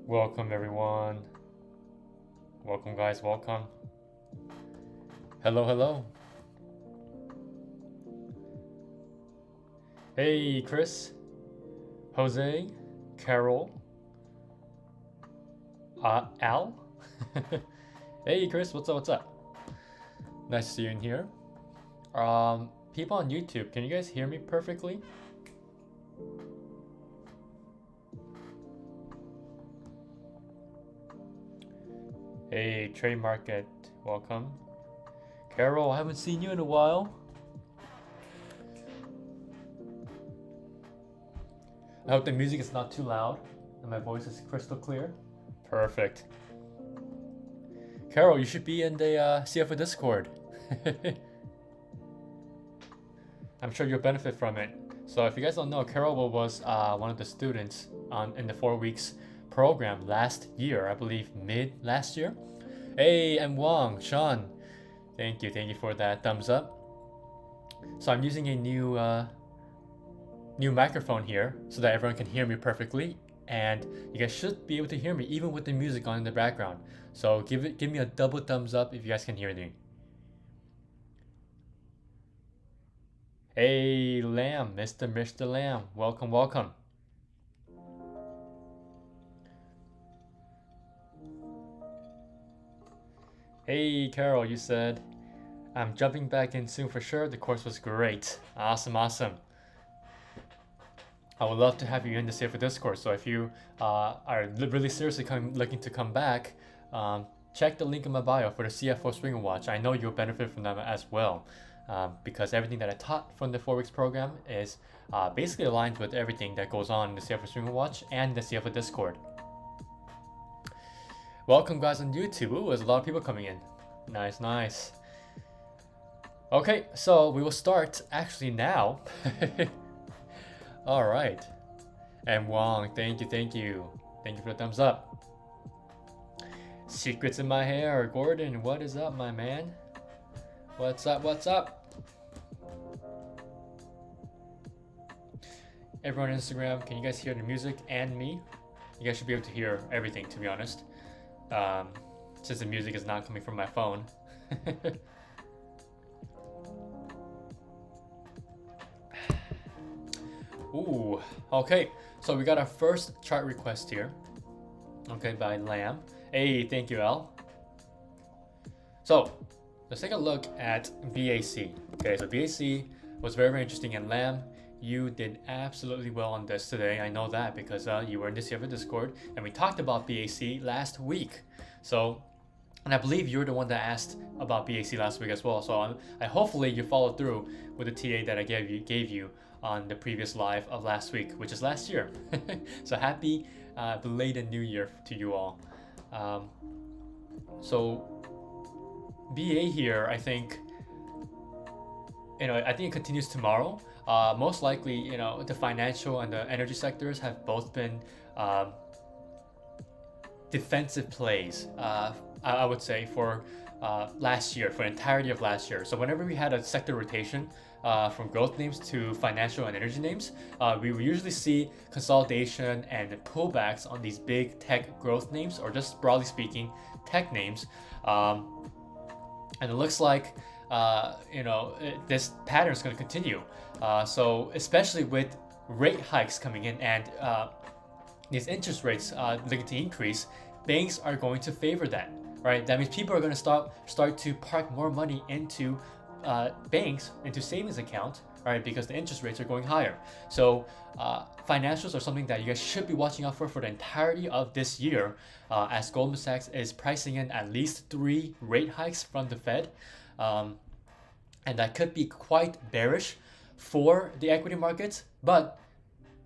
Welcome everyone. Welcome guys, welcome. Hello, hello. Hey Chris, Jose, Carol, Al. Hey Chris, what's up, what's up? Nice to see you in here. People on YouTube, can you guys hear me perfectly? Hey, Trade Market, welcome. Carol, I haven't seen you in a while. I hope the music is not too loud and my voice is crystal clear. Perfect. Carol, you should be in the C.F.O Discord. I'm sure you'll benefit from it. So if you guys don't know, Carol was one of the students in the 4 weeks program last year, I believe mid last year. Hey, I'm Wong, Sean. Thank you for that thumbs up. So I'm using a new microphone here so that everyone can hear me perfectly, and you guys should be able to hear me even with the music on in the background. So give me a double thumbs up if you guys can hear me. Hey, Lamb, Mr. Lamb, welcome, welcome. Hey, Carol, you said, I'm jumping back in soon for sure. The course was great. Awesome, awesome. I would love to have you in the C.F.O Discord. So if you are really seriously looking to come back, check the link in my bio for the C.F.O Spring Watch. I know you'll benefit from them as well, because everything that I taught from the 4 weeks program is basically aligned with everything that goes on in the C.F.O Spring Watch and the C.F.O Discord. Welcome guys on YouTube. Ooh, there's a lot of people coming in. Nice, nice. Okay, so we will start actually now. All right. And Wong, thank you. Thank you for the thumbs up. Secrets in my hair. Gordon, what is up, my man? What's up? What's up? Everyone on Instagram, can you guys hear the music and me? You guys should be able to hear everything, to be honest. Since the music is not coming from my phone. Ooh, okay, so we got our first chart request here. Okay, by Lamb. Hey, thank you, Al. So let's take a look at BAC. Okay, so BAC was very interesting, and Lamb, you did absolutely well on this today. I know that because you were in the C.F.O Discord and we talked about BAC last week. So, and I believe you're the one that asked about BAC last week as well. So I hopefully you followed through with the TA that I gave you on the previous live of last week, which is last year. So happy belated New Year to you all. So BA here, I think, I think it continues tomorrow. Most likely, the financial and the energy sectors have both been defensive plays, I would say, for last year, for the entirety of last year. So whenever we had a sector rotation from growth names to financial and energy names, we will usually see consolidation and pullbacks on these big tech growth names, or just broadly speaking, tech names. And it looks like this pattern is going to continue. So especially with rate hikes coming in and these interest rates looking to increase, banks are going to favor that, right? That means people are going to start to park more money into banks, into savings account, right? Because the interest rates are going higher. So financials are something that you guys should be watching out for the entirety of this year, as Goldman Sachs is pricing in at least 3 rate hikes from the Fed. And that could be quite bearish for the equity markets, but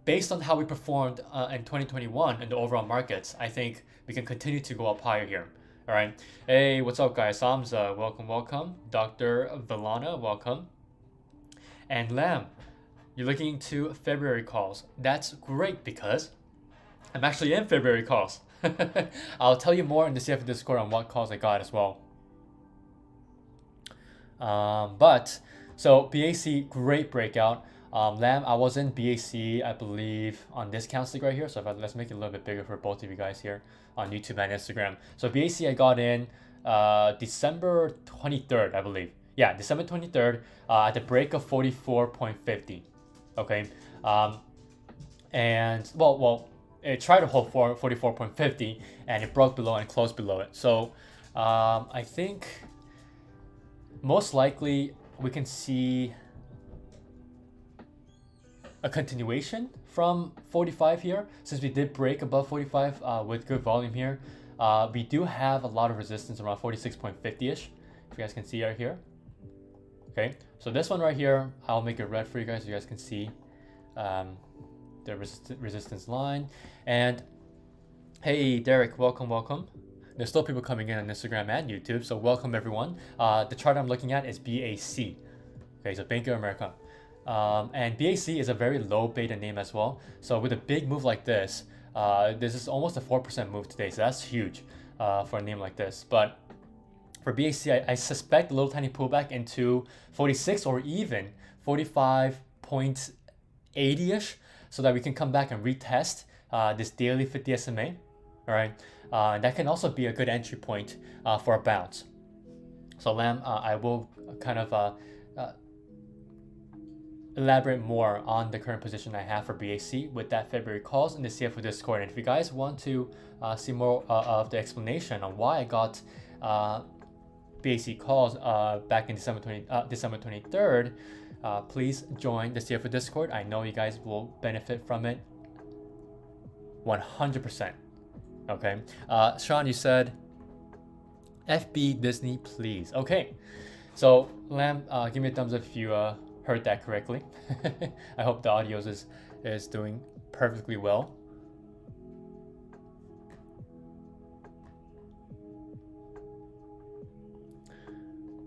based on how we performed in 2021 in the overall markets, I think we can continue to go up higher here. All right. Hey, what's up, guys? Samza, welcome, welcome. Dr. Villana, welcome. And Lam, you're looking into February calls. That's great because I'm actually in February calls. I'll tell you more in the CF Discord on what calls I got as well. So BAC, great breakout. Lamb, I was in BAC, I believe, on this stick right here. So let's make it a little bit bigger for both of you guys here on YouTube and Instagram. So BAC I got in December 23rd, I believe. Yeah, December 23rd at the break of 44.50. Okay. And it tried to hold for 44.50 and it broke below and closed below it. So I think most likely we can see a continuation from 45 here, since we did break above 45 with good volume here. We do have a lot of resistance around 46.50ish, if you guys can see right here. Okay, so this one right here, I'll make it red for you guys so you guys can see the resistance line. And hey Derek, welcome. There's still people coming in on Instagram and YouTube, so welcome everyone. The chart I'm looking at is BAC. Okay, so Bank of America. And BAC is a very low beta name as well. So with a big move like this, this is almost a 4% move today, so that's huge for a name like this. But for BAC, I suspect a little tiny pullback into 46 or even 45.80ish, so that we can come back and retest this daily 50 SMA. All right, that can also be a good entry point for a bounce. So Lamb, I will kind of elaborate more on the current position I have for BAC with that February calls in the C.F.O Discord. And if you guys want to see more of the explanation on why I got BAC calls back in December 23rd, please join the C.F.O Discord. I know you guys will benefit from it 100%. Okay, Sean, you said FB Disney, please. Okay, so Lamb, give me a thumbs up if you heard that correctly. I hope the audio is doing perfectly well.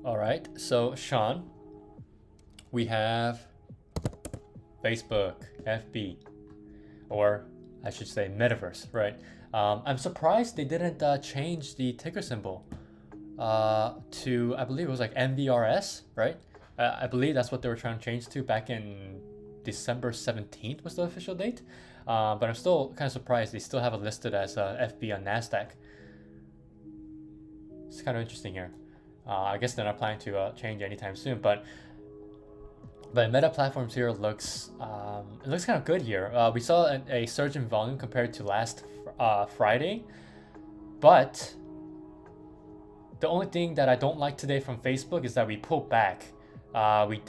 All right, so Sean, we have Facebook, FB, or I should say Metaverse, right? I'm surprised they didn't change the ticker symbol to, I believe it was like MVRS, right? I believe that's what they were trying to change to back in December 17th was the official date. But I'm still kind of surprised they still have it listed as FB on NASDAQ. It's kind of interesting here. I guess they're not planning to change anytime soon, but Meta Platforms here looks it looks kind of good here. We saw a surge in volume compared to last Friday, but the only thing that I don't like today from Facebook is that we pulled back. We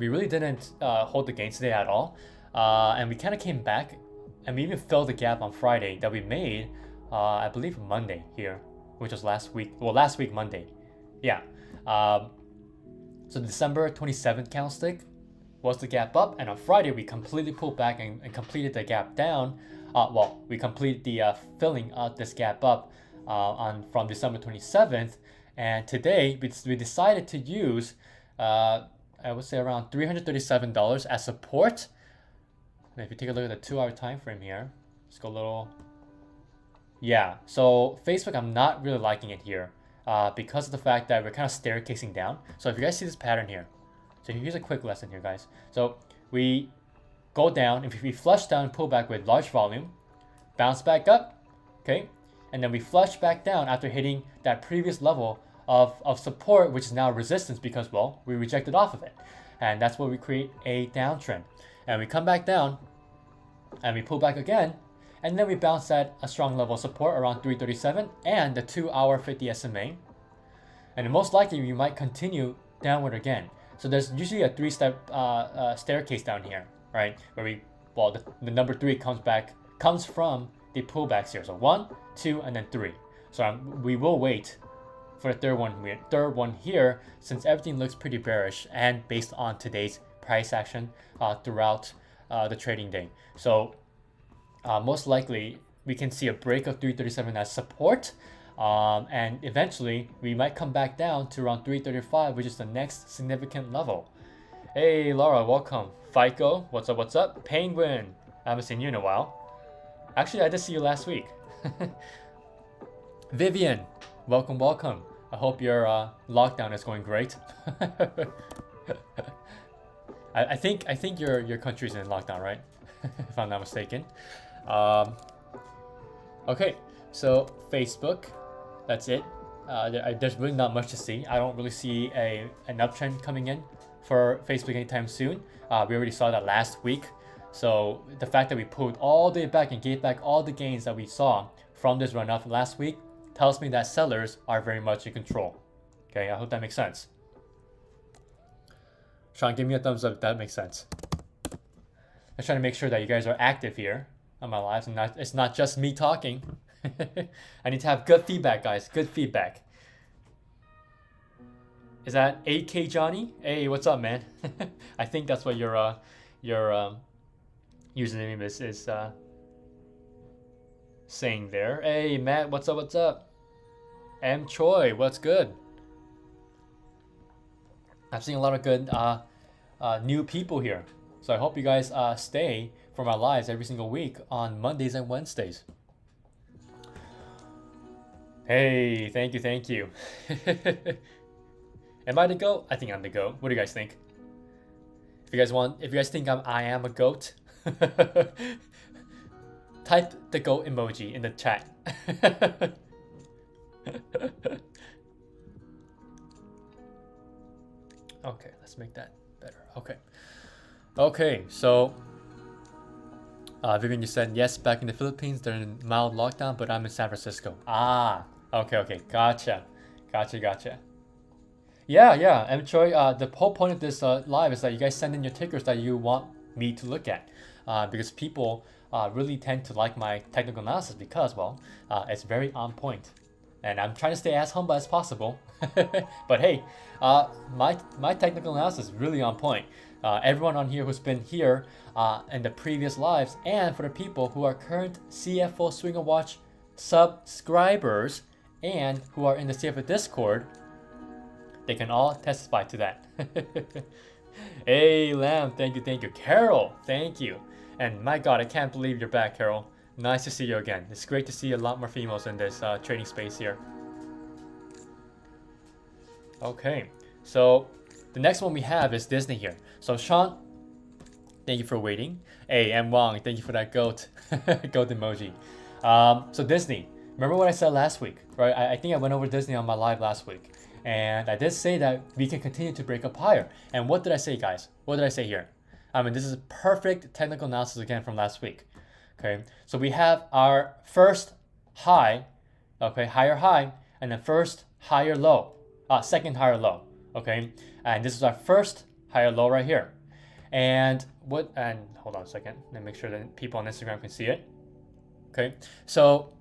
really didn't hold the gains today at all, and we kind of came back, and we even filled the gap on Friday that we made, I believe Monday here, which was last week Monday. Yeah. So December 27th candlestick was the gap up, and on Friday we completely pulled back and completed the gap down. We completed the filling of this gap up from December 27th, and today we decided to use I would say around $337 as support. And if you take a look at the 2-hour time frame here, let's go a little. Yeah, so Facebook, I'm not really liking it here because of the fact that we're kind of staircasing down. So if you guys see this pattern here, so here's a quick lesson here, guys. So we go down, if we flush down and pull back with large volume, bounce back up, okay? And then we flush back down after hitting that previous level of support, which is now resistance because, well, we rejected off of it. And that's where we create a downtrend. And we come back down and we pull back again, and then we bounce at a strong level of support around 337 and the 2-hour 50 SMA. And most likely we might continue downward again. So there's usually a 3-step staircase down here, right? Where the number 3 comes from the pullbacks here. So 1, 2, and then 3. So we will wait for the third one here, since everything looks pretty bearish and based on today's price action throughout the trading day. So most likely we can see a break of 337 as support, and eventually we might come back down to around 335, which is the next significant level. Hey Laura, welcome. FICO, what's up? Penguin, I haven't seen you in a while. Actually, I did see you last week. Vivian, welcome. I hope your lockdown is going great. I think your country's in lockdown, right? If I'm not mistaken. Um, okay, so Facebook, that's it. There's really not much to see. I don't really see an uptrend coming in for Facebook anytime soon. We already saw that last week. So the fact that we pulled all the way back and gave back all the gains that we saw from this run up last week tells me that sellers are very much in control. Okay, I hope that makes sense. Sean, give me a thumbs up if that makes sense. I'm trying to make sure that you guys are active here on my lives and it's not just me talking. I need to have good feedback, guys. Good feedback. Is that 8K Johnny? Hey, what's up, man? I think that's what your username is saying there. Hey, Matt, what's up? What's up? M Choi, what's good? I've seen a lot of good new people here, so I hope you guys stay for my lives every single week on Mondays and Wednesdays. Hey, thank you. Am I the goat? I think I'm the goat. What do you guys think? If you guys think I am a goat, type the goat emoji in the chat. Okay, let's make that better. Okay, so Vivian, you said yes, back in the Philippines, they're in mild lockdown, but I'm in San Francisco. Ah, okay, gotcha. Yeah, and Troy, the whole point of this live is that you guys send in your tickers that you want me to look at, because people really tend to like my technical analysis because, well, it's very on point. And I'm trying to stay as humble as possible. But hey, my technical analysis is really on point. Everyone on here who's been here in the previous lives, and for the people who are current C.F.O Swinger Watch subscribers and who are in the C.F.O Discord, they can all testify to that. Hey, Lamb, thank you. Carol, thank you. And my God, I can't believe you're back, Carol. Nice to see you again. It's great to see a lot more females in this trading space here. Okay, so the next one we have is Disney here. So Sean, thank you for waiting. Hey, M Wong, thank you for that goat goat emoji. So Disney, remember what I said last week, right? I think I went over Disney on my live last week. And I did say that we can continue to break up higher. And what did I say, guys? What did I say here? I mean, this is perfect technical analysis again from last week. Okay, so we have our first high, okay, higher high, and then first higher low, second higher low, okay, and this is our first higher low right here. And hold on a second, let me make sure that people on Instagram can see it. Okay, so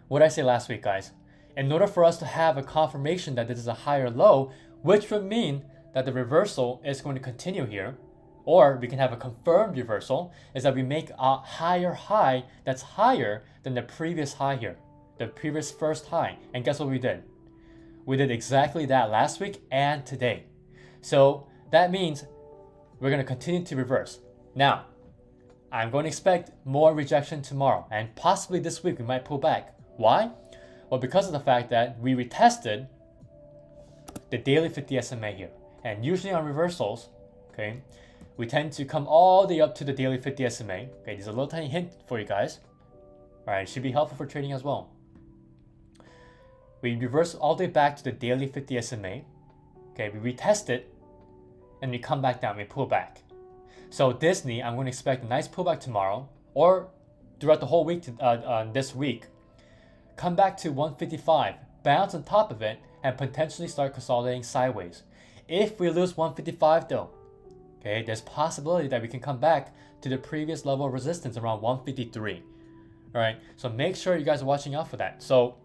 what did I say last week, guys? In order for us to have a confirmation that this is a higher low, which would mean that the reversal is going to continue here, or we can have a confirmed reversal, is that we make a higher high that's higher than the previous high here, the previous first high. And guess what we did? We did exactly that last week and today. So that means we're going to continue to reverse. Now, I'm going to expect more rejection tomorrow, and possibly this week we might pull back. Why? Well, because of the fact that we retested the daily 50 SMA here. And usually on reversals, okay, we tend to come all the way up to the daily 50 SMA. Okay, there's a little tiny hint for you guys. All right, it should be helpful for trading as well. We reverse all the way back to the daily 50 SMA. Okay, we retest it, and we come back down, we pull back. So Disney, I'm going to expect a nice pullback tomorrow, or throughout the whole week this week. Come back to 155, bounce on top of it, and potentially start consolidating sideways. If we lose 155 though, okay, there's possibility that we can come back to the previous level of resistance around 153. All right, so make sure you guys are watching out for that. So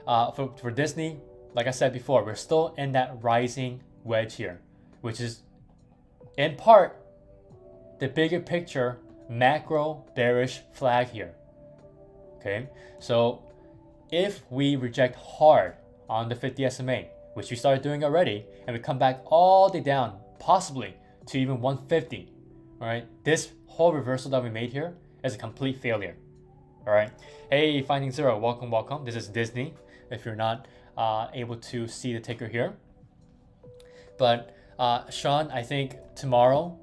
for Disney, like I said before, we're still in that rising wedge here, which is in part the bigger picture macro bearish flag here. Okay, so if we reject hard on the 50 SMA, which we started doing already, and we come back all the way down, possibly to even 150, all right, this whole reversal that we made here is a complete failure. All right, hey, Finding Zero, welcome. This is Disney, if you're not able to see the ticker here. But Sean, I think tomorrow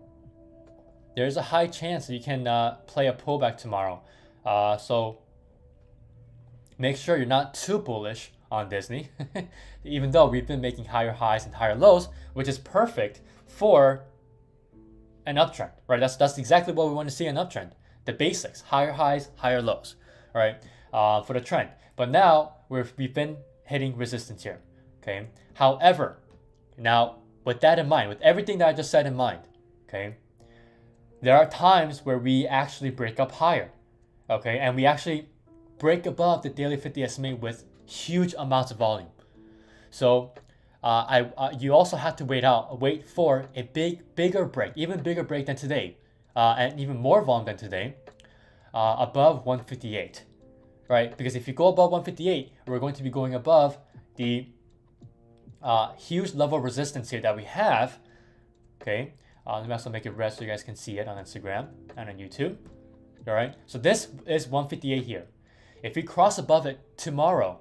there's a high chance that you can play a pullback tomorrow. So make sure you're not too bullish on Disney, even though we've been making higher highs and higher lows, which is perfect for an uptrend, right? That's exactly what we want to see in an uptrend. The basics: higher highs, higher lows, right? For the trend. But now we've been hitting resistance here. Okay. However, now with that in mind, with everything that I just said in mind, okay, there are times where we actually break up higher, okay, and we actually break above the daily 50 SMA with huge amounts of volume. So you also have to wait for a bigger break, even bigger break than today, and even more volume than today, above 158, right? Because if you go above 158, we're going to be going above the huge level of resistance here that we have. Okay, let me also make it red so you guys can see it on Instagram and on YouTube. All right, so this is 158 here. If we cross above it tomorrow,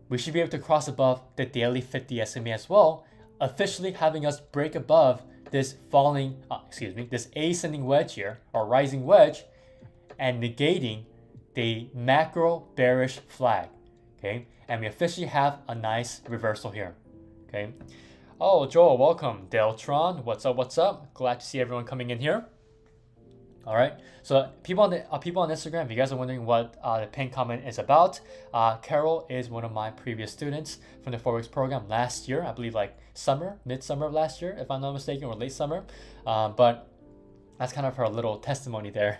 we should be able to cross above the daily 50 SMA as well, officially having us break above this this ascending wedge here, or rising wedge, and negating the macro bearish flag. Okay, and we officially have a nice reversal here. Okay. Oh, Joel, welcome. Deltron, what's up? What's up? Glad to see everyone coming in here. All right. So people on Instagram, if you guys are wondering what the pinned comment is about, Carol is one of my previous students from the Forex program last year. I believe like mid-summer of last year, if I'm not mistaken, or late summer. But that's kind of her little testimony there.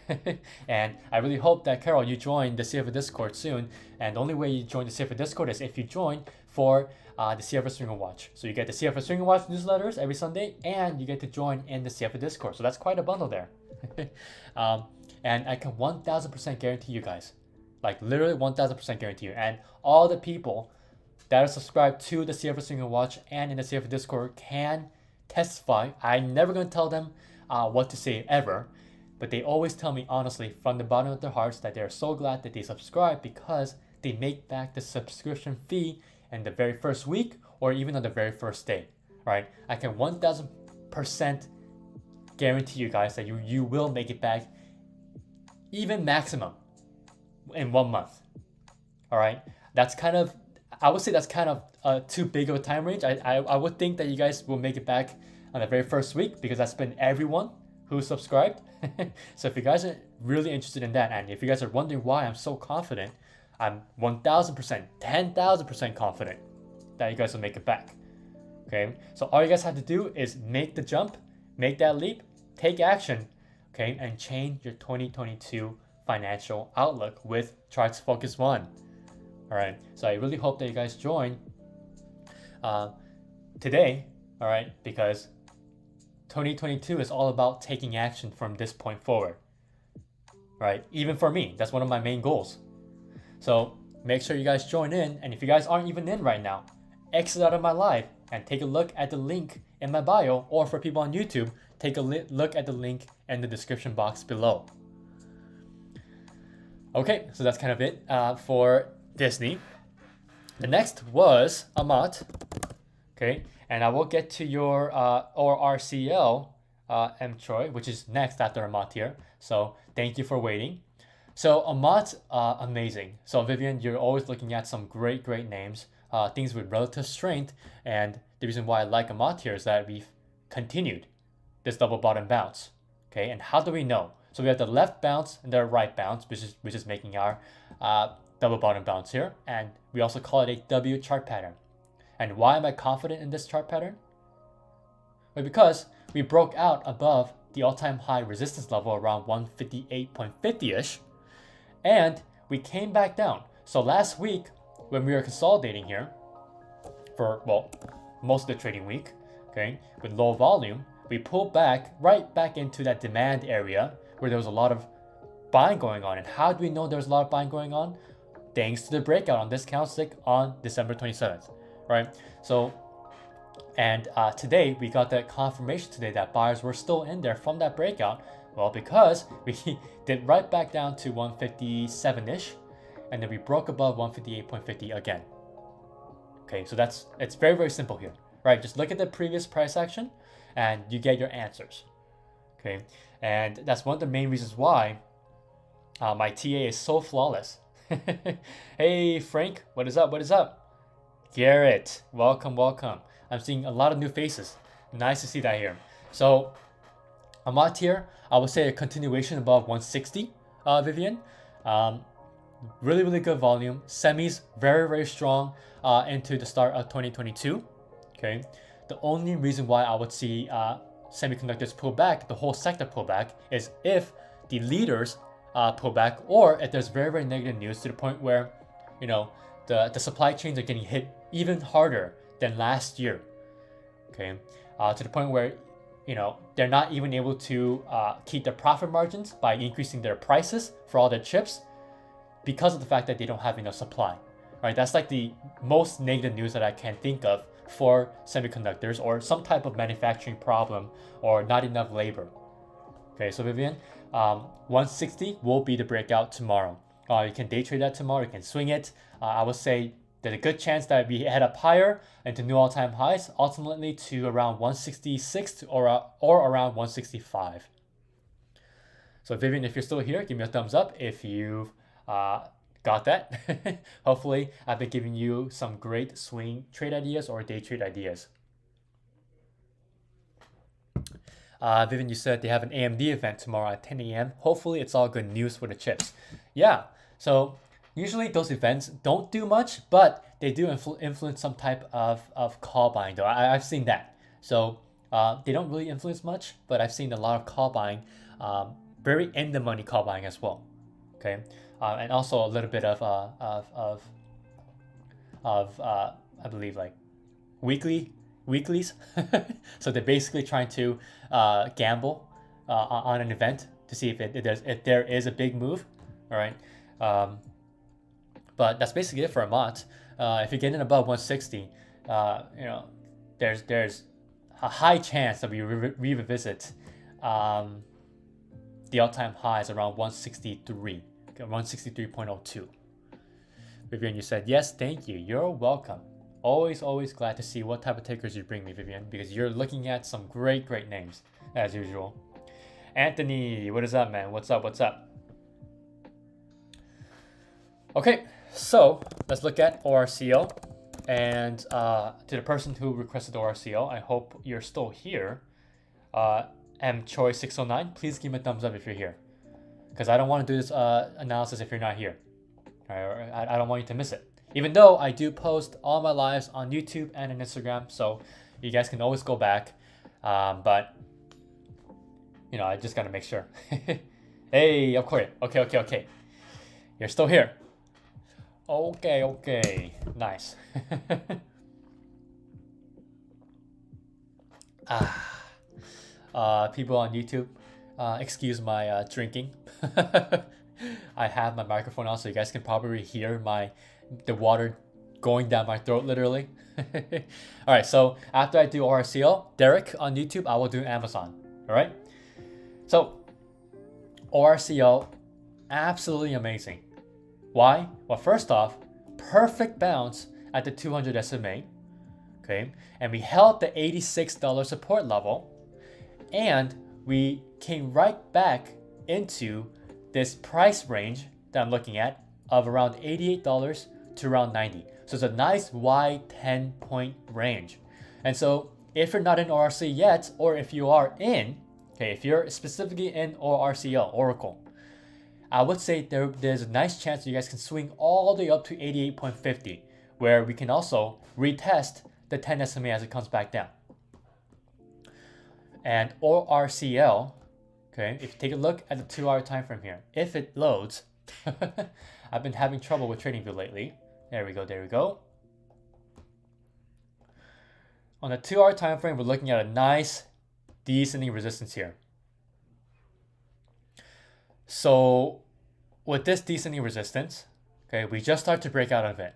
And I really hope that, Carol, you join the C.F.O Discord soon. And the only way you join the C.F.O Discord is if you join for the C.F.O Swing and Watch. So you get the C.F.O Swing and Watch newsletters every Sunday, and you get to join in the C.F.O Discord. So that's quite a bundle there. And I can 1000% guarantee you guys, like literally 1000% guarantee you, and all the people that are subscribed to the C.F.O Swing and Watch and in the C.F.O Discord can testify. I'm never going to tell them what to say ever, but they always tell me honestly from the bottom of their hearts that they're so glad that they subscribe, because they make back the subscription fee in the very first week or even on the very first day, right? I can 1000% guarantee you guys that you will make it back, even maximum in 1 month. All right, I would say that's kind of too big of a time range. I would think that you guys will make it back on the very first week, because that's been everyone who subscribed. So if you guys are really interested in that, and if you guys are wondering why I'm so confident, I'm 1000%, 10,000% confident that you guys will make it back. Okay, so all you guys have to do is make the jump, make that leap, take action, okay, and change your 2022 financial outlook with Charts Focus 1. All right, so I really hope that you guys join today, all right, because 2022 is all about taking action from this point forward, right? Even for me, that's one of my main goals. So make sure you guys join in, and if you guys aren't even in right now, exit out of my live and take a look at the link in my bio, or for people on YouTube, take a look at the link in the description box below. Okay, so that's kind of it for Disney. The next was Amat. Okay, and I will get to your ORCL, M. Troy, which is next after Amat here. So thank you for waiting. So Amat, amazing. So Vivian, you're always looking at some great names, things with relative strength. And the reason why I like Amat here is that we've continued this double bottom bounce. Okay, and how do we know? So we have the left bounce and the right bounce, which is making our double bottom bounce here. And we also call it a W chart pattern. And why am I confident in this chart pattern? Well, because we broke out above the all-time high resistance level around 158.50-ish, and we came back down. So last week, when we were consolidating here for, well, most of the trading week, okay, with low volume, we pulled back right back into that demand area where there was a lot of buying going on. And how do we know there was a lot of buying going on? Thanks to the breakout on this candlestick on December 27th, right? So, and today we got that confirmation today that buyers were still in there from that breakout. Well, because we did right back down to 157-ish, and then we broke above 158.50 again. Okay, so it's very simple here, right? Just look at the previous price action and you get your answers. Okay, and that's one of the main reasons why my TA is so flawless. Hey Frank, what is up? What is up? Garrett, welcome, welcome. I'm seeing a lot of new faces. Nice to see that here. So I'm out here. I would say a continuation above 160, Vivian. Really, really good volume. Semis very, very strong into the start of 2022. Okay, the only reason why I would see semiconductors pull back, the whole sector pull back, is if the leaders pull back, or if there's very, very negative news to the point where, you know, the supply chains are getting hit even harder than last year. Okay, to the point where, you know, they're not even able to keep their profit margins by increasing their prices for all their chips because of the fact that they don't have enough supply. Right, that's like the most negative news that I can think of for semiconductors, or some type of manufacturing problem, or not enough labor. Okay, so Vivian, 160 will be the breakout tomorrow. You can day trade that tomorrow. You can swing it. I would say there's a good chance that we head up higher into new all-time highs, ultimately to around 166 or around 165. So Vivian, if you're still here, give me a thumbs up if you've got that. Hopefully, I've been giving you some great swing trade ideas or day trade ideas. Vivian, you said they have an AMD event tomorrow at 10 a.m. Hopefully, it's all good news for the chips. Yeah, so usually those events don't do much, but they do influence some type of call buying, though. I've seen that. So they don't really influence much, but I've seen a lot of call buying, very in the money call buying as well. Okay, and also a little bit of I believe like weeklies. So they're basically trying to gamble on an event to see if there is a big move. All right, but that's basically it for a month. If you're getting above 160, you know, there's a high chance that we revisit the all-time highs around 163, 163.02. Vivian, you said yes, thank you. You're welcome. Always glad to see what type of takers you bring me, Vivian, because you're looking at some great names as usual. Anthony, what is up, man? What's up? Okay, so let's look at ORCL. And to the person who requested ORCL, I hope you're still here. mchoice609, please give me a thumbs up if you're here, because I don't want to do this analysis if you're not here. I don't want you to miss it, even though I do post all my lives on YouTube and on Instagram, so you guys can always go back, but you know, I just gotta make sure. Hey, of course. Okay, you're still here. Okay, nice. People on YouTube, excuse my drinking. I have my microphone on, so you guys can probably hear the water going down my throat, literally. All right, so after I do ORCL, Derek on YouTube, I will do Amazon. All right. So ORCL, absolutely amazing. Why? Well, first off, perfect bounce at the 200 SMA. Okay, and we held the $86 support level, and we came right back into this price range that I'm looking at of around $88 to around 90. So it's a nice wide 10-point range. And so if you're not in ORC yet, or if you are in, okay, if you're specifically in ORCL, Oracle, I would say there's a nice chance that you guys can swing all the way up to 88.50, where we can also retest the 10 SMA as it comes back down. And ORCL, okay, if you take a look at the 2-hour time frame here, if it loads, I've been having trouble with TradingView lately. There we go. On the 2-hour time frame, we're looking at a nice descending resistance here. So with this descending resistance, okay, we just start to break out of it.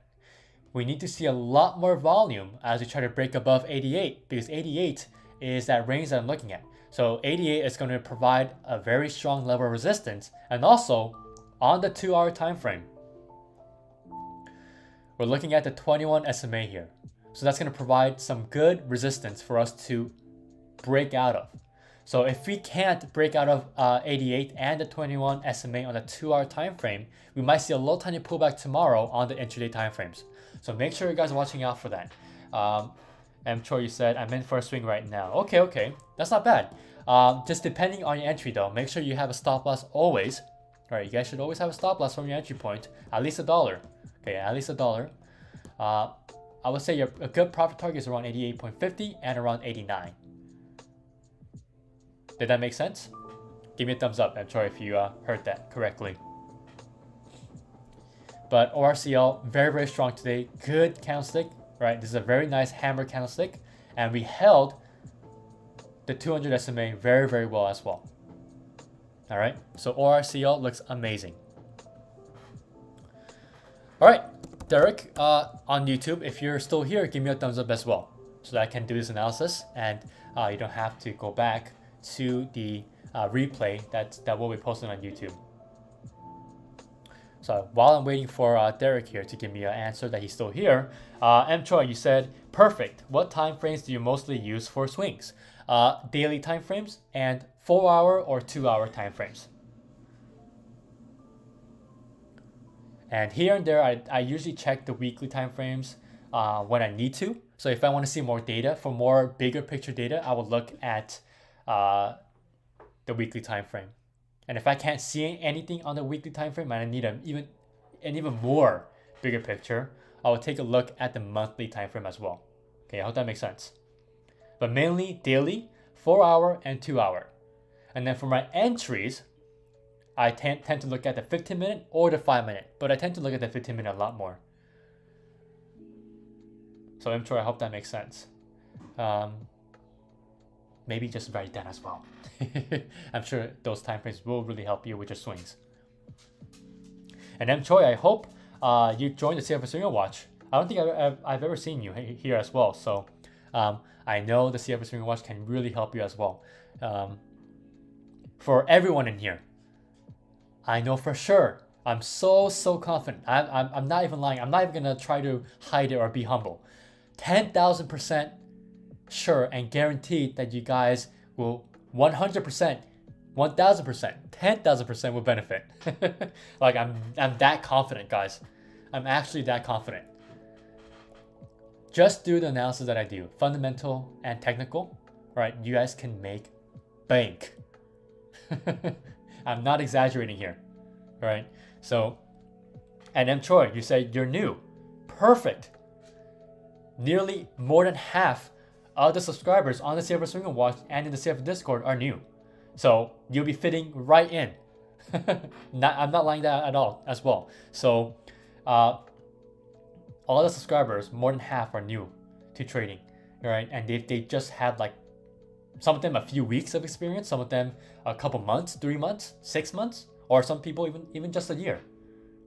We need to see a lot more volume as we try to break above 88, because 88 is that range that I'm looking at. So 88 is going to provide a very strong level of resistance, and also on the 2-hour time frame, we're looking at the 21 SMA here. So that's going to provide some good resistance for us to break out of. So if we can't break out of 88 and the 21 SMA on a 2-hour time frame, we might see a little tiny pullback tomorrow on the intraday time frames. So make sure you guys are watching out for that. M. Choi, you said, I'm in for a swing right now. Okay. That's not bad. Just depending on your entry though, make sure you have a stop loss always. All right, you guys should always have a stop loss from your entry point, at least $1. Okay, at least $1. I would say a good profit target is around 88.50 and around 89. Did that make sense? Give me a thumbs up. I'm sorry if you heard that correctly. But ORCL, very, very strong today. Good candlestick, right? This is a very nice hammer candlestick. And we held the 200 SMA very, very well as well. All right, so ORCL looks amazing. All right, Derek on YouTube, if you're still here, give me a thumbs up as well so that I can do this analysis and you don't have to go back to the replay that will be posted on YouTube. So while I'm waiting for Derek here to give me an answer that he's still here, M. Choi, you said, perfect. What time frames do you mostly use for swings? Daily time frames and 4-hour or 2-hour time frames. And here and there, I usually check the weekly time frames when I need to. So if I want to see more data, for more bigger picture data, I will look at the weekly time frame. And if I can't see anything on the weekly time frame and I need an even more bigger picture, I will take a look at the monthly time frame as well. Okay, I hope that makes sense. But mainly daily, 4-hour and 2-hour. And then for my entries, I tend to look at the 15-minute or the 5-minute, but I tend to look at the 15-minute a lot more. So I'm sure I hope that makes sense. Maybe just write it down as well. I'm sure those time frames will really help you with your swings. And M. Choi, I hope you joined the C.F.O Swinger Watch. I don't think I've ever seen you here as well. So I know the C.F.O Swinger Watch can really help you as well. For everyone in here, I know for sure. I'm so confident. I'm not even lying. I'm not even gonna try to hide it or be humble. 10,000% sure and guaranteed that you guys will 100%, 1,000%, 10,000% will benefit. Like I'm that confident, guys. I'm actually that confident. Just do the analysis that I do, fundamental and technical, right? You guys can make bank. I'm not exaggerating here, right? So, and M. Choi, you say you're new. Perfect. Nearly more than half of the subscribers on the C.F.O Swinger Watch and in the C.F.O Discord are new. So you'll be fitting right in. I'm not lying that at all as well. So all the subscribers, more than half are new to trading, right? And they just had like, some of them a few weeks of experience, some of them a couple months, 3 months, 6 months, or some people even just a year,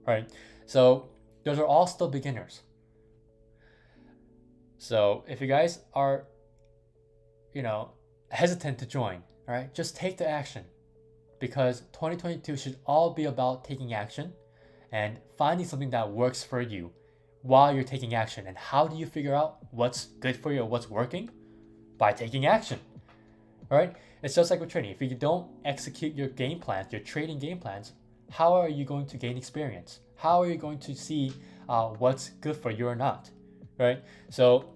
right? So those are all still beginners. So if you guys are, hesitant to join, all right, just take the action, because 2022 should all be about taking action and finding something that works for you while you're taking action. And how do you figure out what's good for you or what's working? By taking action. All right, it's just like with trading. If you don't execute your game plans, your trading game plans, how are you going to gain experience? How are you going to see what's good for you or not? Right? So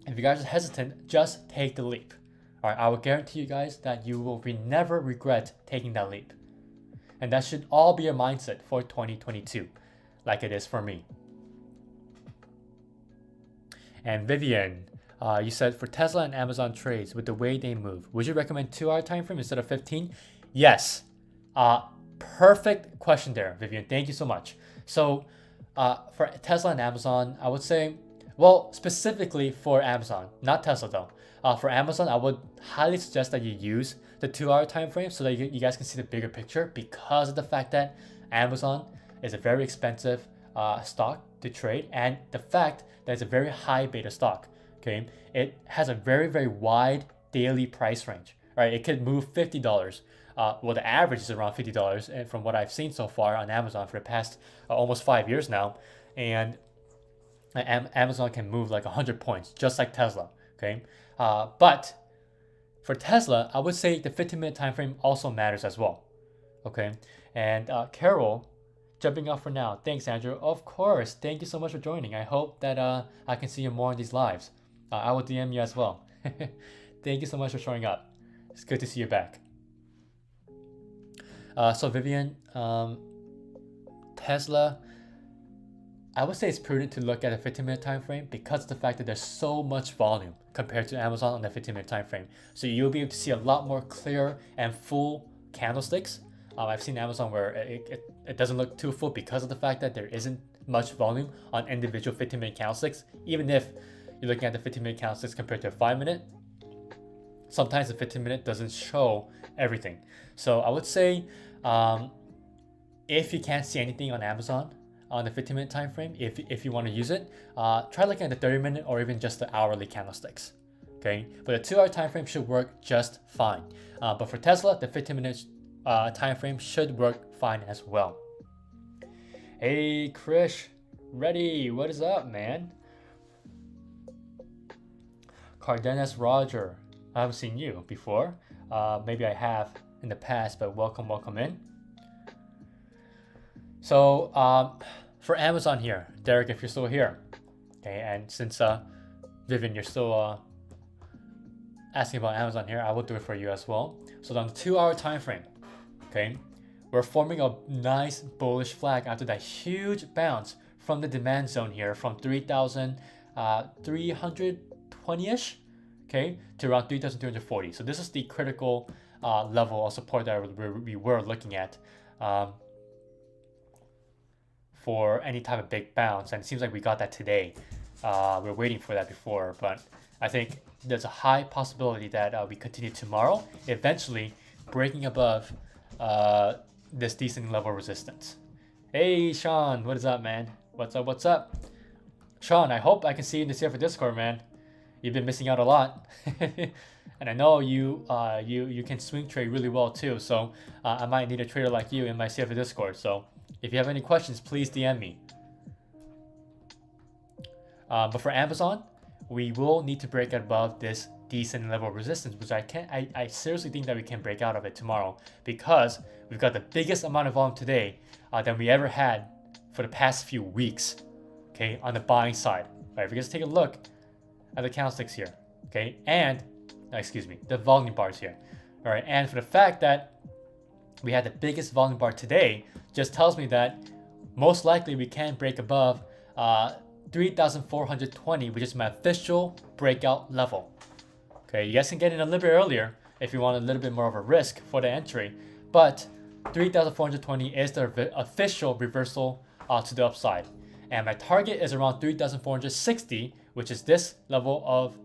if you guys are hesitant, just take the leap. All right, I will guarantee you guys that you will never regret taking that leap. And that should all be your mindset for 2022, like it is for me. And Vivian, you said for Tesla and Amazon trades, with the way they move, would you recommend 2-hour time frame instead of 15? Yes. Perfect question there, Vivian. Thank you so much. So for Tesla and Amazon, I would say, well, specifically for Amazon, not Tesla though. For Amazon, I would highly suggest that you use the 2-hour time frame so that you guys can see the bigger picture, because of the fact that Amazon is a very expensive stock to trade, and the fact that it's a very high beta stock. Okay, it has a very, very wide daily price range. Right, it could move $50. Well, the average is around $50, and from what I've seen so far on Amazon for the past almost 5 years now, and Amazon can move like 100 points, just like Tesla. Okay, but for Tesla, I would say the 15-minute time frame also matters as well. Okay, and Carol, jumping off for now. Thanks, Andrew. Of course. Thank you so much for joining. I hope that I can see you more in these lives. I will DM you as well. Thank you so much for showing up. It's good to see you back. So Vivian, Tesla, I would say it's prudent to look at a 15-minute time frame because of the fact that there's so much volume compared to Amazon on the 15-minute time frame. So you'll be able to see a lot more clear and full candlesticks. I've seen Amazon where it doesn't look too full because of the fact that there isn't much volume on individual 15-minute candlesticks. Even if you're looking at the 15-minute candlesticks compared to a 5-minute, sometimes the 15-minute doesn't show everything. So I would say if you can't see anything on Amazon on the 15-minute time frame, if you want to use it, try looking at the 30-minute or even just the hourly candlesticks. Okay, but a 2-hour time frame should work just fine. But for Tesla, the 15-minute time frame should work fine as well. Hey Krish, ready? What is up, man? Cardenas Roger, I haven't seen you before. Maybe I have in the past, but welcome in. So for Amazon here, Derek, if you're still here, okay, and since Vivian, you're still asking about Amazon here, I will do it for you as well. So on the 2-hour time frame, okay, we're forming a nice bullish flag after that huge bounce from the demand zone here from 3,320-ish, okay, to around 3,240. So this is the critical level of support that we were looking at for any type of big bounce, and it seems like we got that today. We're waiting for that before, but I think there's a high possibility that we continue tomorrow, eventually breaking above this decent level of resistance. Hey Sean, what is up, man? What's up? Sean, I hope I can see you in the C.F.O Discord, man. You've been missing out a lot. And I know you can swing trade really well too, so I might need a trader like you in my C.F.O Discord. So if you have any questions, please DM me. But for Amazon, we will need to break above this decent level of resistance, which I seriously think that we can break out of it tomorrow because we've got the biggest amount of volume today than we ever had for the past few weeks, okay, on the buying side. All right, if we just take a look at the candlesticks here, okay, and, the volume bars here, all right, and for the fact that we had the biggest volume bar today just tells me that most likely we can break above 3,420, which is my official breakout level. Okay, you guys can get in a little bit earlier if you want a little bit more of a risk for the entry, but 3,420 is the official reversal to the upside. And my target is around 3,460, which is this level of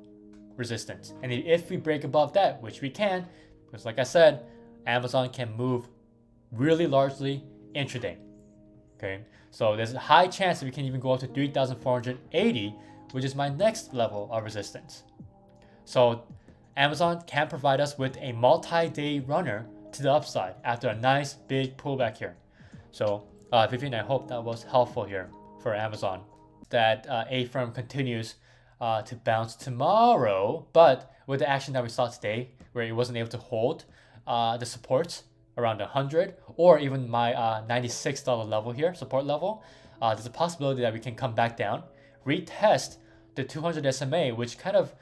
resistance. And if we break above that, which we can, because like I said, Amazon can move really largely intraday. Okay, so there's a high chance that we can even go up to 3,480, which is my next level of resistance. So Amazon can provide us with a multi-day runner to the upside after a nice big pullback here. So Vivian, I hope that was helpful here for Amazon, that A-firm continues to bounce tomorrow, but with the action that we saw today, where it wasn't able to hold the supports around 100 or even my $96 level here, support level, there's a possibility that we can come back down, retest the 200 SMA, which kind of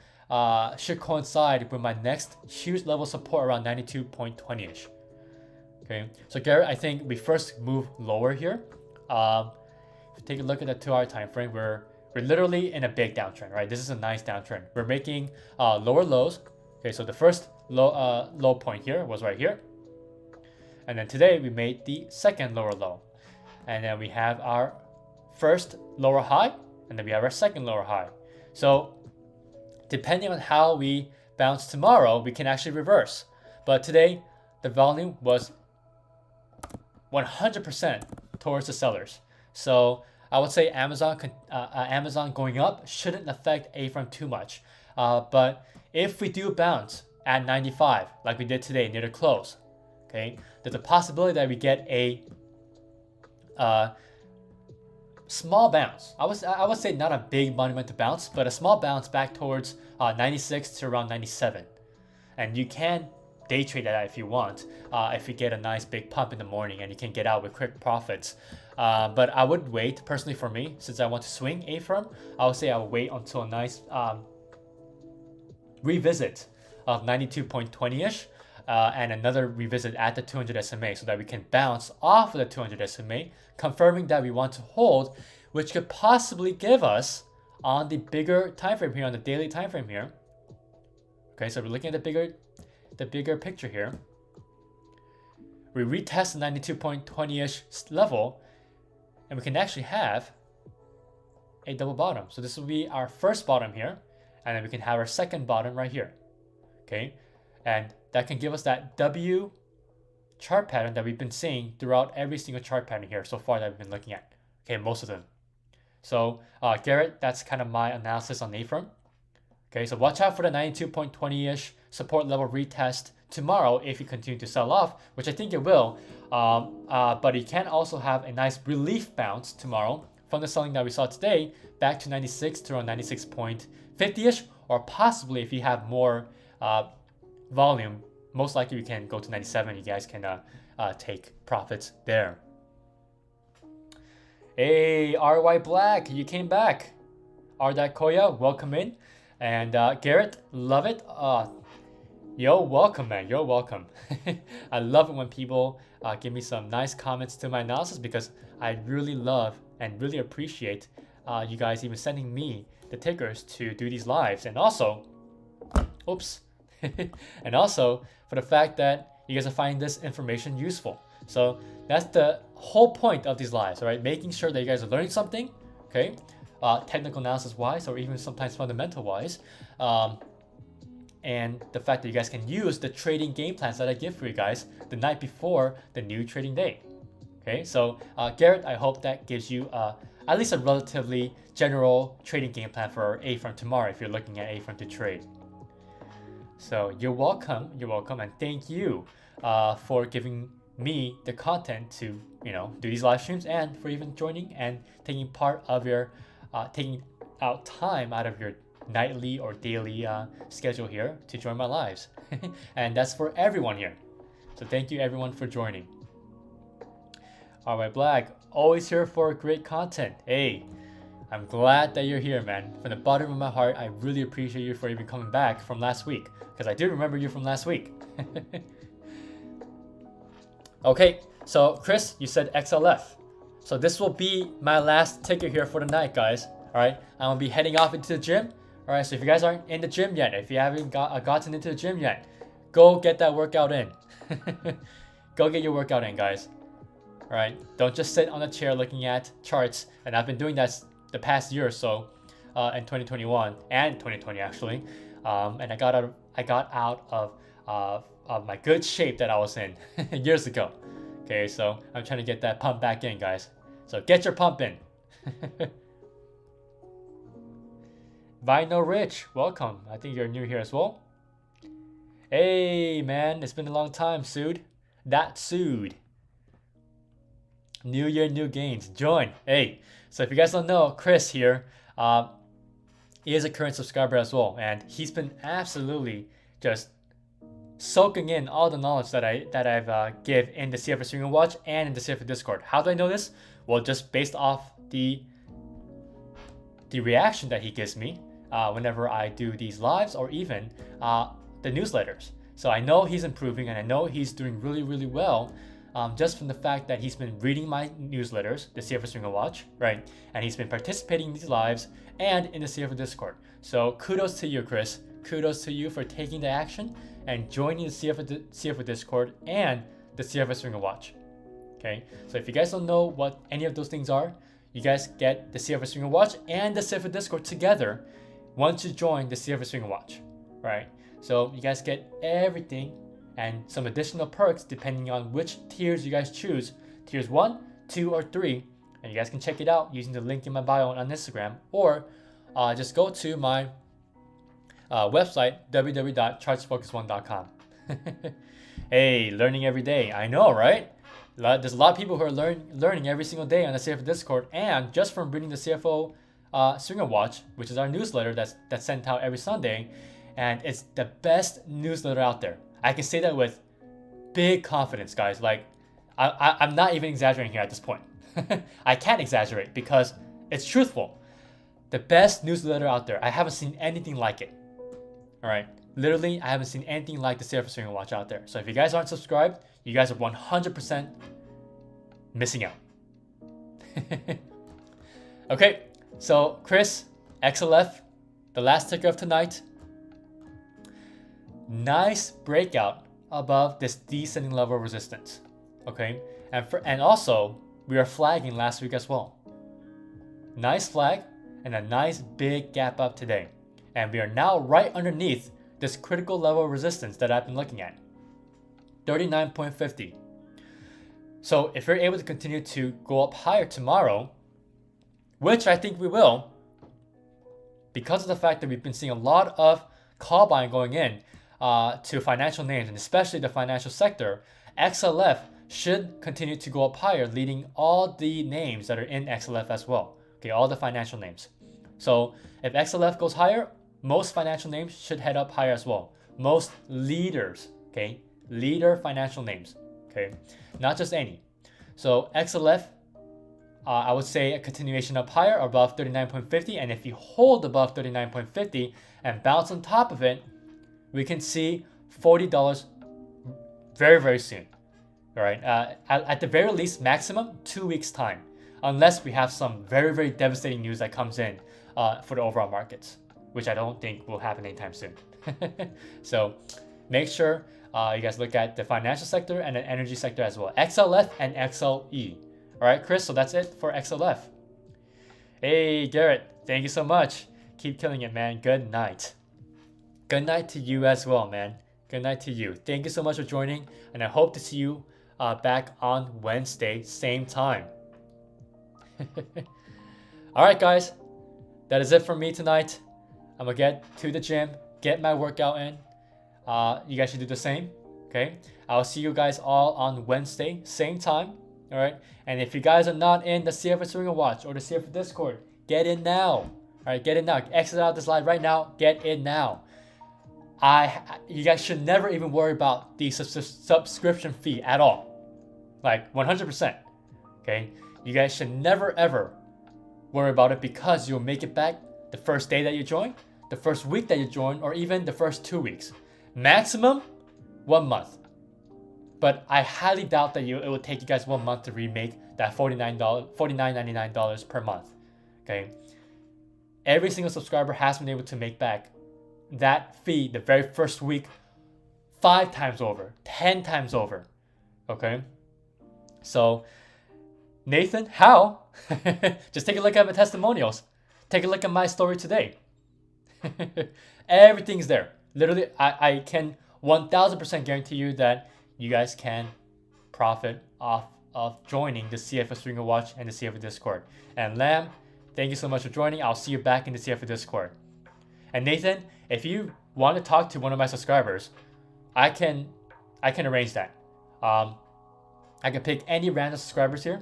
should coincide with my next huge level support around 92.20-ish. Okay, so Garrett, I think we first move lower here. If you take a look at the 2-hour time frame, we're literally in a big downtrend, right? This is a nice downtrend. We're making lower lows. Okay, so the first low point here was right here. And then today we made the second lower low. And then we have our first lower high, and then we have our second lower high. So depending on how we bounce tomorrow, we can actually reverse. But today, the volume was 100% towards the sellers. So I would say Amazon going up shouldn't affect A-firm too much. But if we do bounce at 95, like we did today near the close, okay, there's a possibility that we get a small bounce. I would say not a big monumental bounce, but a small bounce back towards 96 to around 97. And you can day trade that if you want, if you get a nice big pump in the morning and you can get out with quick profits. But I would wait, personally for me, since I want to swing A firm, I would say I would wait until a nice revisit of 92.20-ish and another revisit at the 200 SMA so that we can bounce off of the 200 SMA, confirming that we want to hold, which could possibly give us on the bigger time frame here, on the daily time frame here. Okay, so we're looking at the bigger picture here. We retest the 92.20-ish level, and we can actually have a double bottom. So this will be our first bottom here, and then we can have our second bottom right here. Okay, and that can give us that W chart pattern that we've been seeing throughout every single chart pattern here so far that we've been looking at. Okay, most of them. So Garrett, that's kind of my analysis on A-firm. Okay, so watch out for the 92.20-ish support level retest tomorrow if you continue to sell off, which I think it will. But you can also have a nice relief bounce tomorrow from the selling that we saw today back to 96 to around 96.50-ish, or possibly if you have more volume, most likely you can go to 97. You guys can take profits there. Hey, RY Black, you came back. Ardat Koya, welcome in. And Garrett, love it. Yo, welcome, man. You're welcome. I love it when people give me some nice comments to my analysis, because I really love and really appreciate you guys even sending me the tickers to do these lives. And also, oops. And also for the fact that you guys are finding this information useful. So that's the whole point of these lives, all right? Making sure that you guys are learning something, okay? Technical analysis wise, or even sometimes fundamental wise. And the fact that you guys can use the trading game plans that I give for you guys the night before the new trading day. Okay, so Garrett, I hope that gives you at least a relatively general trading game plan for A-firm tomorrow if you're looking at A-firm to trade. So you're welcome, and thank you for giving me the content to do these live streams, and for even joining and taking part of your taking out time out of your nightly or daily schedule here to join my lives. And that's for everyone here. So thank you everyone for joining. Alright, Black, always here for great content. Hey, I'm glad that you're here, man. From the bottom of my heart, I really appreciate you for even coming back from last week, because I do remember you from last week. Okay, so Chris, you said XLF. So this will be my last ticket here for the night, guys. All right, I'm gonna be heading off into the gym. All right, so if you guys aren't in the gym yet, if you haven't gotten into the gym yet, go get that workout in. Go get your workout in, guys. All right, don't just sit on a chair looking at charts. And I've been doing that the past year or so, in 2021 and 2020 actually. And I got out of my good shape that I was in years ago. Okay, so I'm trying to get that pump back in, guys. So get your pump in. Vino Rich, welcome. I think you're new here as well. Hey, man, it's been a long time, Sood. That Sood. New year, new gains. Join. Hey, so if you guys don't know, Chris here, he is a current subscriber as well, and he's been absolutely just soaking in all the knowledge that I've give in the C.F.O Streaming Watch and in the C.F.O Discord. How do I know this? Well, just based off the reaction that he gives me whenever I do these lives, or even the newsletters. So I know he's improving, and I know he's doing really, really well, just from the fact that he's been reading my newsletters, the C.F.O Streaming Watch, right? And he's been participating in these lives and in the C.F.O Discord. So kudos to you, Chris. Kudos to you for taking the action and joining the C.F.O Discord and the C.F.O Streaming Watch. Okay, so if you guys don't know what any of those things are, you guys get the C.F.O Streaming Watch and the C.F.O Discord together once you join the C.F.O Streaming Watch, right? So you guys get everything and some additional perks depending on which tiers you guys choose. Tiers 1, 2, or 3. And you guys can check it out using the link in my bio on Instagram, or just go to my website, www.chartsfocus1.com. Hey, learning every day. I know, right? There's a lot of people who are learning every single day on the CFO Discord, and just from reading the CFO Swinger Watch, which is our newsletter that's sent out every Sunday, and it's the best newsletter out there. I can say that with big confidence, guys. Like, I'm not even exaggerating here at this point. I can't exaggerate because it's truthful. The best newsletter out there. I haven't seen anything like it. All right. Literally, I haven't seen anything like the CFO Swinger Watch out there. So if you guys aren't subscribed, you guys are 100% missing out. Okay. So Chris, XLF, the last ticker of tonight. Nice breakout above this descending level of resistance. Okay. And also, we are flagging last week as well. Nice flag and a nice big gap up today. And we are now right underneath this critical level of resistance that I've been looking at. 39.50. So if we're able to continue to go up higher tomorrow, which I think we will, because of the fact that we've been seeing a lot of call buying going in to financial names, and especially the financial sector, XLF should continue to go up higher, leading all the names that are in XLF as well. Okay, all the financial names. So if XLF goes higher, most financial names should head up higher as well. Most leaders, okay, leader financial names, okay, not just any. So XLF, I would say a continuation up higher above 39.50, and if you hold above 39.50 and bounce on top of it, we can see $40 very, very soon. All right, at the very least, maximum 2 weeks time, unless we have some very, very devastating news that comes in for the overall markets, which I don't think will happen anytime soon. So make sure you guys look at the financial sector and the energy sector as well. XLF and XLE. All right, Chris, so that's it for XLF. Hey, Garrett, thank you so much. Keep killing it, man. Good night. Good night to you as well, man. Good night to you. Thank you so much for joining, and I hope to see you back on Wednesday, same time. All right, guys, that is it for me tonight. I'm gonna get to the gym, get my workout in. You guys should do the same, okay? I'll see you guys all on Wednesday, same time, all right? And if you guys are not in the CFO Swinger Watch or the CFO Discord, get in now, all right? Get in now. Exit out this live right now. Get in now. You guys should never even worry about the subscription fee at all, like 100%, okay? You guys should never ever worry about it because you'll make it back the first day that you join, the first week that you join, or even the first 2 weeks. Maximum 1 month. But I highly doubt that it will take you guys 1 month to remake that $49.99 per month. Okay. Every single subscriber has been able to make back that fee the very first week 5 times over, 10 times over. Okay. So Nathan, how? Just take a look at my testimonials. Take a look at my story today. Everything's there. Literally, I can 1000% guarantee you that you guys can profit off of joining the CFO Swinger Watch and the CFO Discord. And Lam, thank you so much for joining. I'll see you back in the CFO Discord. And Nathan, if you want to talk to one of my subscribers, I can arrange that. I can pick any random subscribers here,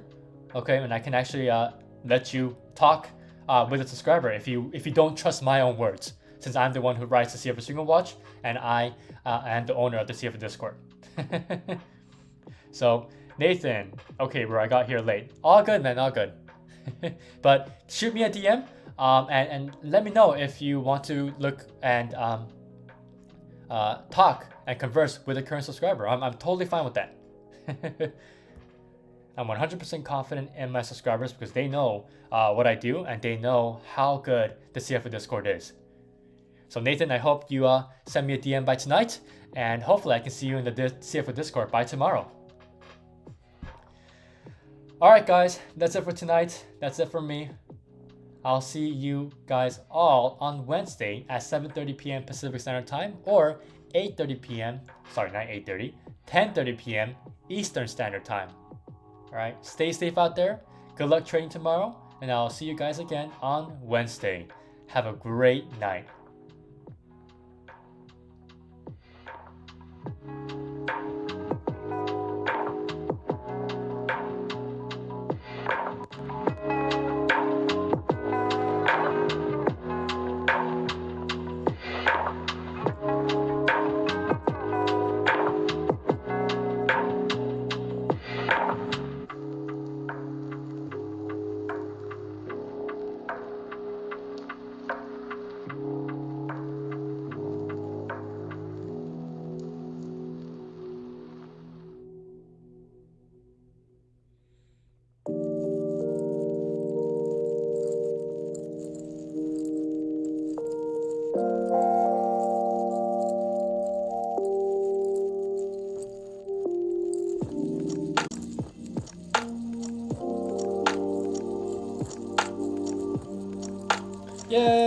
okay, and I can actually let you talk with a subscriber if you don't trust my own words, since I'm the one who writes the CFO Swinger Watch and I am the owner of the CFO Discord. So Nathan, okay, bro, I got here late. All good, man, all good. But shoot me a DM and let me know if you want to look and talk and converse with a current subscriber. I'm totally fine with that. I'm 100% confident in my subscribers because they know what I do and they know how good the CFO Discord is. So Nathan, I hope you send me a DM by tonight, and hopefully I can see you in the CFO Discord by tomorrow. All right, guys, that's it for tonight. That's it from me. I'll see you guys all on Wednesday at 7:30 p.m. Pacific Standard Time or 8:30 p.m. Sorry, not 8:30, 10:30 p.m. Eastern Standard Time. All right, stay safe out there. Good luck trading tomorrow, and I'll see you guys again on Wednesday. Have a great night.